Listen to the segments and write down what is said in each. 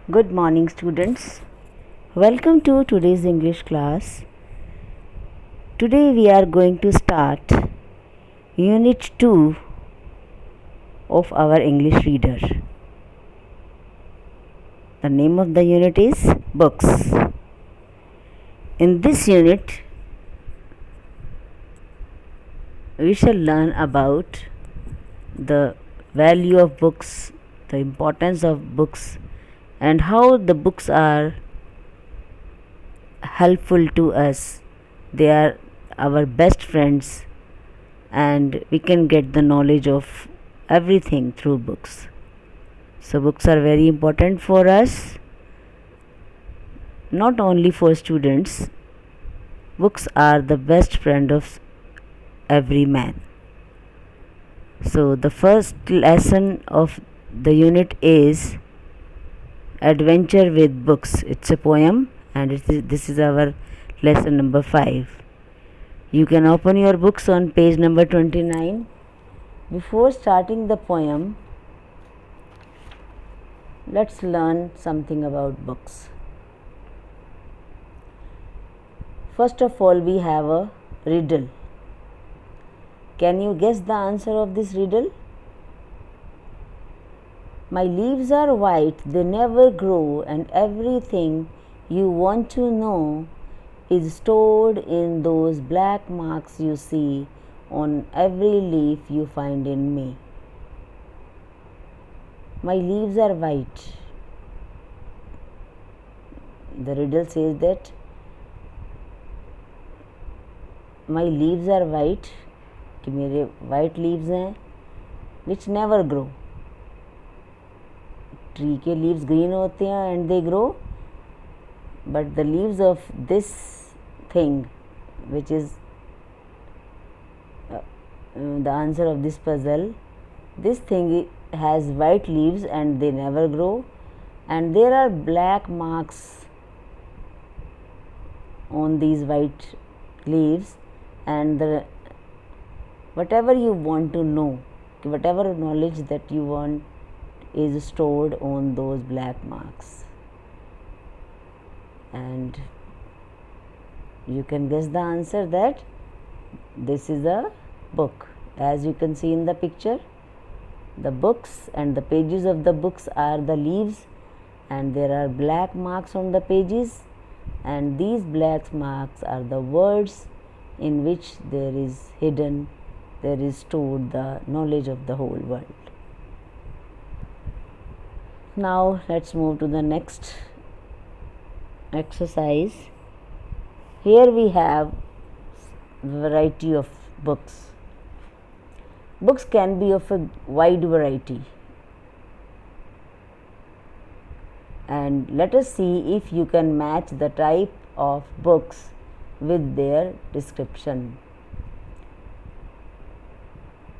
Good morning, students. Welcome to today's English class. Today we are going to start Unit 2 of our English Reader. The name of the unit is Books. In this unit, we shall learn about the value of books, the importance of books, and how the books are helpful to us. They are our best friends, and we can get the knowledge of everything through books. So, books are very important for us, not only for students. Books are the best friend of every man. So, the first lesson of the unit is Adventure with Books. It's a poem, and this is our lesson number 5. You can open your books on page number 29. Before starting the poem, let's learn something about books. First of all, we have a riddle. Can you guess the answer of this riddle? My leaves are white, they never grow, and everything you want to know is stored in those black marks you see on every leaf you find in me. My leaves are white. The riddle says that my leaves are white, कि मेरे white leaves हैं, which never grow. Tree के leaves green होते हैं and they grow, but the leaves of this thing, which is the answer of this puzzle, this thing has white leaves and they never grow, and there are black marks on these white leaves, and whatever you want to know, whatever knowledge that you want is stored on those black marks. And you can guess the answer that this is a book. As you can see in the picture, the books and the pages of the books are the leaves, and there are black marks on the pages, and these black marks are the words in which there is stored the knowledge of the whole world. Now let's move to the next exercise. Here we have variety of books. Books can be of a wide variety, and let us see if you can match the type of books with their description.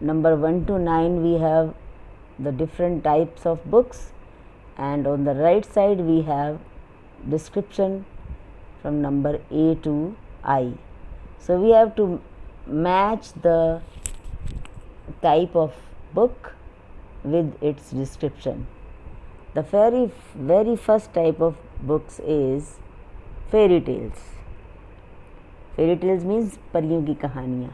Number 1 to 9 we have the different types of books, and on the right side we have description from number A to I. So we have to match the type of book with its description. The very first type of books is fairy tales. Fairy tales means परियों की कहानियाँ.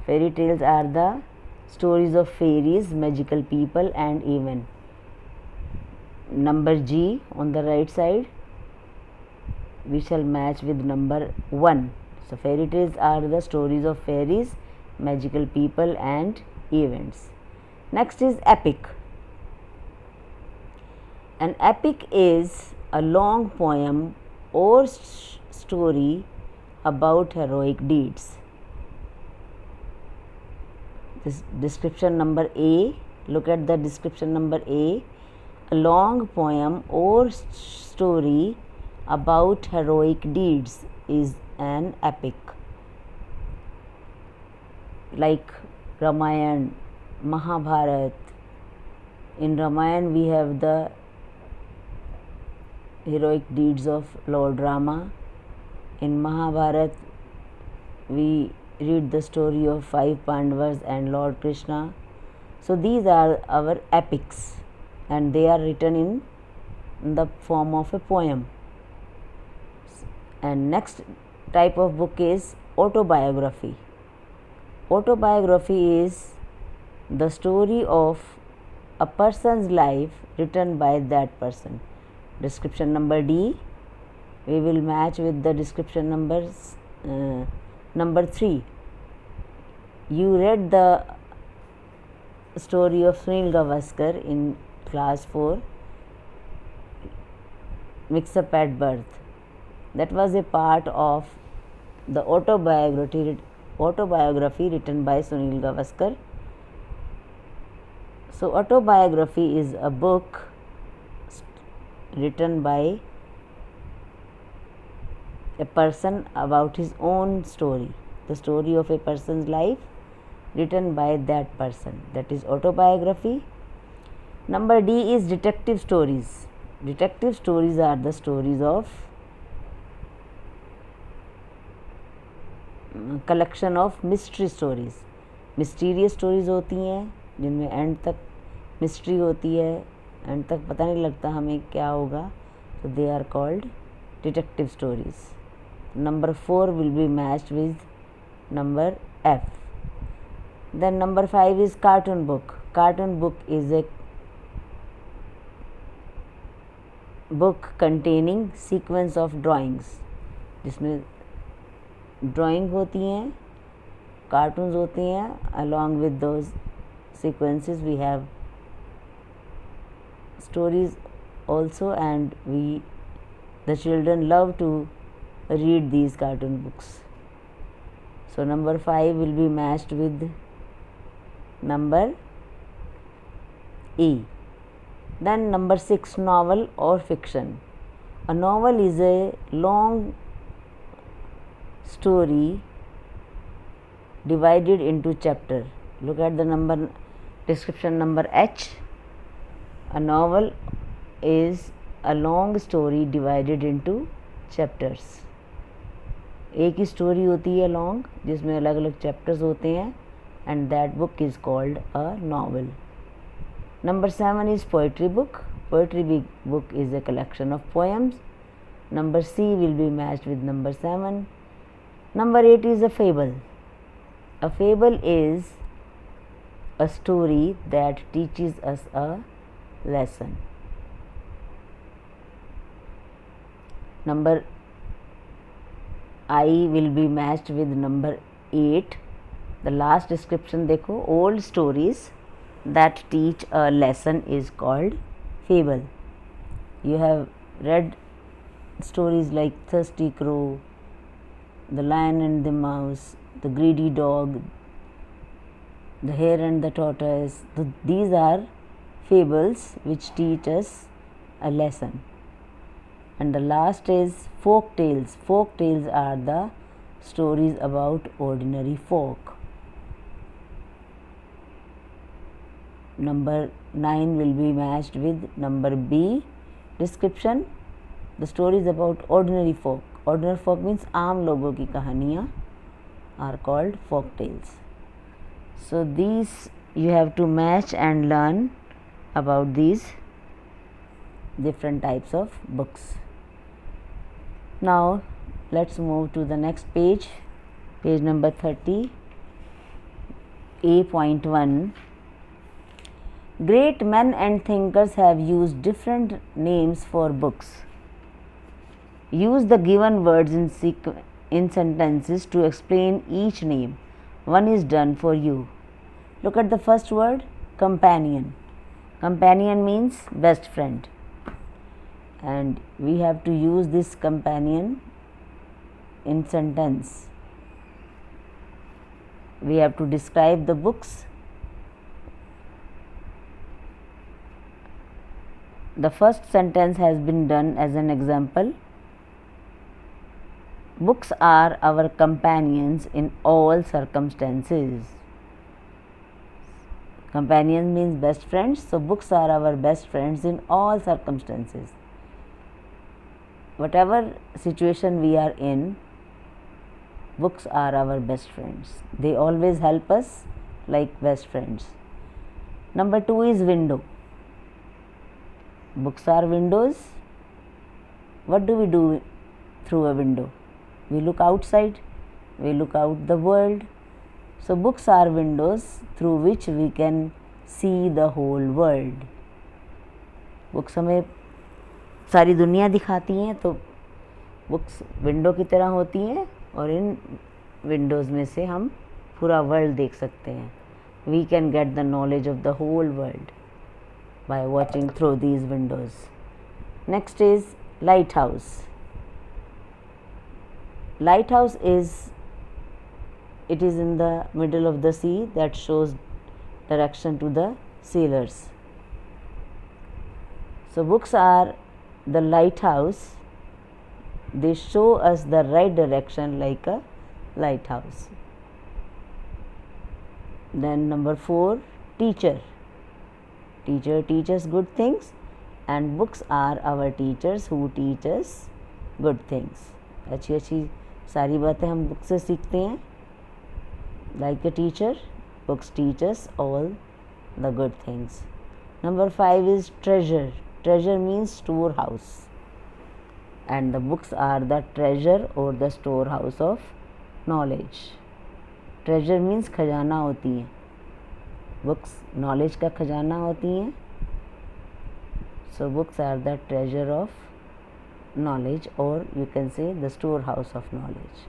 Fairy tales are the stories of fairies, magical people, and even. Number G on the right side we shall match with number 1. So fairy tales are the stories of fairies, magical people, and events. Next is epic. An epic is a long poem or story about heroic deeds. This description number A, look at the description number A. A long poem or story about heroic deeds is an epic. Like Ramayana, Mahabharata. In Ramayana we have the heroic deeds of Lord Rama. In Mahabharata we read the story of 5 Pandavas and Lord Krishna. So these are our epics, and they are written in in the form of a poem. And next type of book is autobiography. Autobiography is the story of a person's life written by that person. Description number D, we will match with the description number 3. You read the story of Sunil Gavaskar in class 4, Mix Up at Birth. That was a part of the autobiography written by Sunil Gavaskar. So autobiography is a book written by a person about his own story, the story of a person's life written by that person, that is autobiography. Number D is detective stories. Detective stories are the stories of collection of mystery stories. Mysterious stories होती हैं जिनमें and तक mystery होती है, and तक पता नहीं लगता हमें क्या होगा, तो they are called detective stories. Number 4 will be matched with number F. Then number 5 is cartoon book. Cartoon book is a book containing sequence of drawings, जिसमें ड्राइंग होती हैं, कार्टून्स होती हैं. Along with those sequences we have stories also, and the children love to read these cartoon books. So number 5 will be matched with number E. Then number 6, novel or fiction. A novel is a long story divided into chapter. Look at the description number H. A novel is a long story divided into chapters. एक ही story होती है long, जिसमें अलग अलग chapters होते हैं, and that book is called a novel. Number 7 is poetry book. Poetry book is a collection of poems. Number C will be matched with number 7. Number 8 is a fable. A fable is a story that teaches us a lesson. Number I will be matched with number 8. The last description देखो, old stories that teach a lesson is called fable. You have read stories like Thirsty Crow, The Lion and the Mouse, The Greedy Dog, The Hare and the Tortoise. These are fables which teach us a lesson. And the last is folk tales. Folk tales are the stories about ordinary folk. Number 9 will be matched with number B. Description, the stories about ordinary folk. Ordinary folk means आम लोगों की कहानियाँ are called folk tales. So these you have to match and learn about these different types of books. Now let's move to the next page, page number 30, A.1. Great men and thinkers have used different names for books. Use the given words in sentences to explain each name. One is done for you. Look at the first word, companion. Companion means best friend, and we have to use this companion in sentence. We have to describe the books. The first sentence has been done as an example. Books are our companions in all circumstances. Companion means best friends, so books are our best friends in all circumstances. Whatever situation we are in, books are our best friends. They always help us like best friends. Number 2 is window. Books are windows. What do we do through a window? We look outside, we look out the world. So books are windows through which we can see the whole world. Books हमें सारी दुनिया दिखाती हैं, तो books window की तरह होती हैं और इन विंडोज़ में से हम पूरा वर्ल्ड देख सकते हैं. We can get the knowledge of the whole world by watching through these windows. Next is lighthouse. Lighthouse is in the middle of the sea that shows direction to the sailors. So books are the lighthouse. They show us the right direction like a lighthouse. Then number 4, teacher. Teacher teaches good things, and books are our teachers who teach us good things. अच्छी अच्छी सारी बातें हम book से सीखते हैं. Like a teacher, books teach us all the good things. Number 5 is treasure. Treasure means storehouse, and the books are the treasure or the storehouse of knowledge. Treasure means खजाना होती हैं. Books knowledge का खजाना होती हैं. So books are the treasure of knowledge, or you can say the storehouse of knowledge.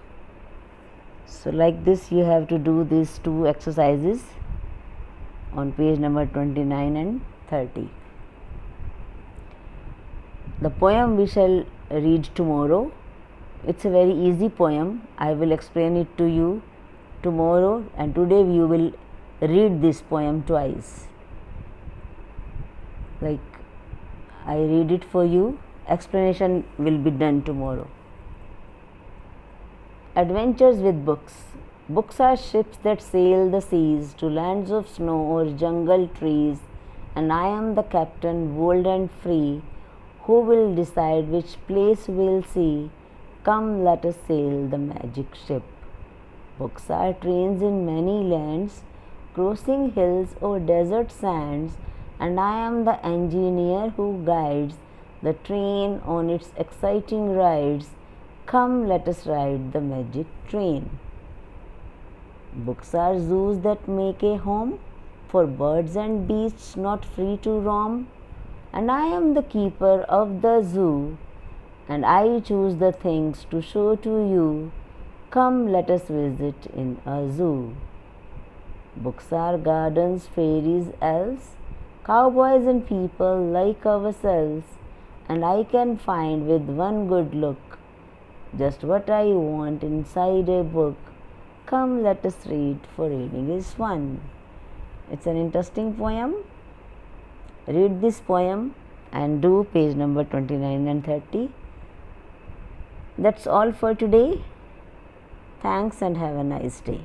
So like this you have to do these 2 exercises on page number 29 and 30. The poem we shall read tomorrow, it's a very easy poem. I will explain it to you tomorrow, and today you will read this poem twice. Like I read it for you, explanation will be done tomorrow. Adventures with books. Books are ships that sail the seas to lands of snow or jungle trees, and I am the captain, bold and free, who will decide which place we'll see. Come, let us sail the magic ship. Books are trains in many lands, crossing hills or desert sands, and I am the engineer who guides the train on its exciting rides. Come, let us ride the magic train. Books are zoos that make a home for birds and beasts not free to roam, and I am the keeper of the zoo, and I choose the things to show to you. Come, let us visit in a zoo. Books are gardens, fairies, elves, cowboys and people like ourselves, and I can find with one good look just what I want inside a book. Come, let us read, for reading is fun. It's an interesting poem. Read this poem and do page number 29 and 30. That's all for today. Thanks and have a nice day.